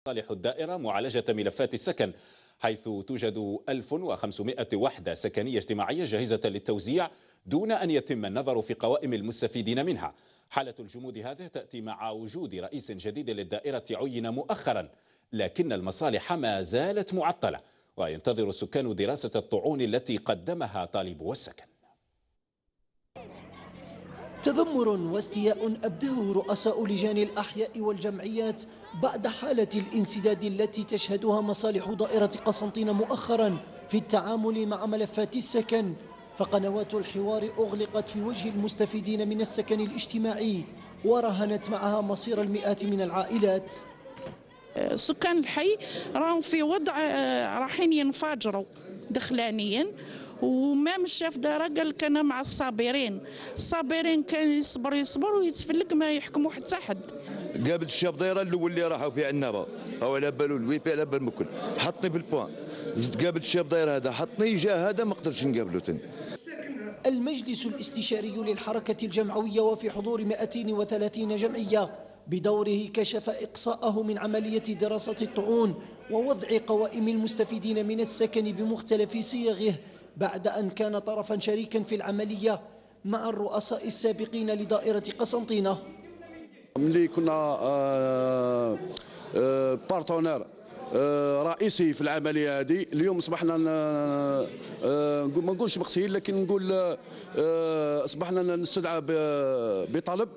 مصالح الدائرة معالجة ملفات السكن، حيث توجد 1500 وحدة سكنية اجتماعية جاهزة للتوزيع دون أن يتم النظر في قوائم المستفيدين منها. حالة الجمود هذه تأتي مع وجود رئيس جديد للدائرة عين مؤخرا، لكن المصالح ما زالت معطلة، وينتظر السكان دراسة الطعون التي قدمها طالبو السكن. تذمر واستياء أبداه رؤساء لجان الأحياء والجمعيات بعد حالة الانسداد التي تشهدها مصالح دائرة قسنطينة مؤخرا في التعامل مع ملفات السكن، فقنوات الحوار أغلقت في وجه المستفيدين من السكن الاجتماعي ورهنت معها مصير المئات من العائلات. سكان الحي راهم في وضع راحين ينفجروا دخلانيا، وما مشى في داره قال لك انا مع الصابرين كان يصبر ويتفلق ما يحكموا حتى حد. قابل الشاب دايره الاول اللي راحوا في عنابه او على بالو الويبي على بال مكل حطني في البوان، زدت قابل الشاب دايره هذا حطني جا هذا ما قدرتش نقابلو ثاني. المجلس الاستشاري للحركة الجمعوية وفي حضور 230 جمعية بدوره كشف إقصاءه من عملية دراسة الطعون ووضع قوائم المستفيدين من السكن بمختلف صيغه، بعد أن كان طرفا شريكا في العملية مع الرؤساء السابقين لدائرة قسنطينة. ملي كنا بارتنير رئيسي في العملية هذه، اليوم اصبحنا ما نقولش مقصيين، لكن نقول اصبحنا نستدعى بطلب،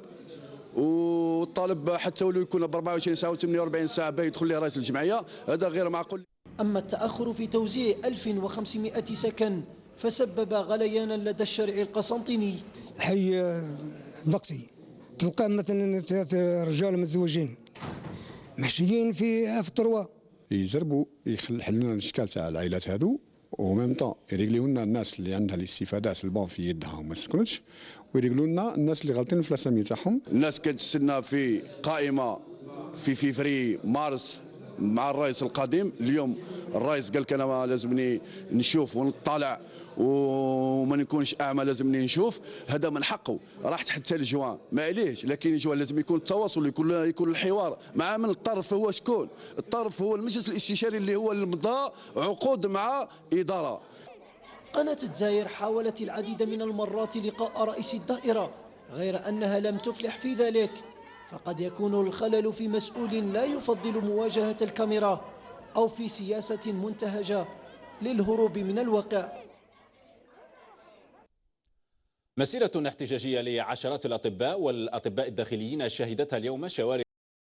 والطالب حتى ولو يكون ب 24 ساعه و 48 ساعه باه يدخل ليه رئيس الجمعيه، هذا غير معقول. أما التأخر في توزيع 1500 سكن فسبب غليانا لدى الشارع القسنطيني. حي دقسي تلقى مثلا ثلاث رجال متزوجين محشيين في الطروا، يجربوا يحلوا لنا الاشكال تاع العائلات هذو، وميم طون يريقليو لنا الناس اللي عندها الاستفادات البون في يدها وما سكنتش، ويريقلوا لنا الناس اللي غالطين في الاسامي تاعهم. الناس كانت تستنى في قائمه في فيفري مارس مع الرئيس القديم، اليوم الرئيس قال لك انا لازمني نشوف ونطلع وما نكونش اعمى، لازمني نشوف. هذا من حقه، راح حتى الجوان ما عليهش، لكن الجوان لازم يكون التواصل، يكون الحوار مع من الطرف. هو شكون الطرف؟ هو المجلس الاستشاري اللي هو اللي مضى عقود مع اداره. قناة الجزائر حاولت العديد من المرات لقاء رئيس الدائرة، غير أنها لم تفلح في ذلك، فقد يكون الخلل في مسؤول لا يفضل مواجهة الكاميرا أو في سياسة منتهجة للهروب من الواقع. مسيرة احتجاجية لعشرات الأطباء والأطباء الداخليين شهدتها اليوم شوارع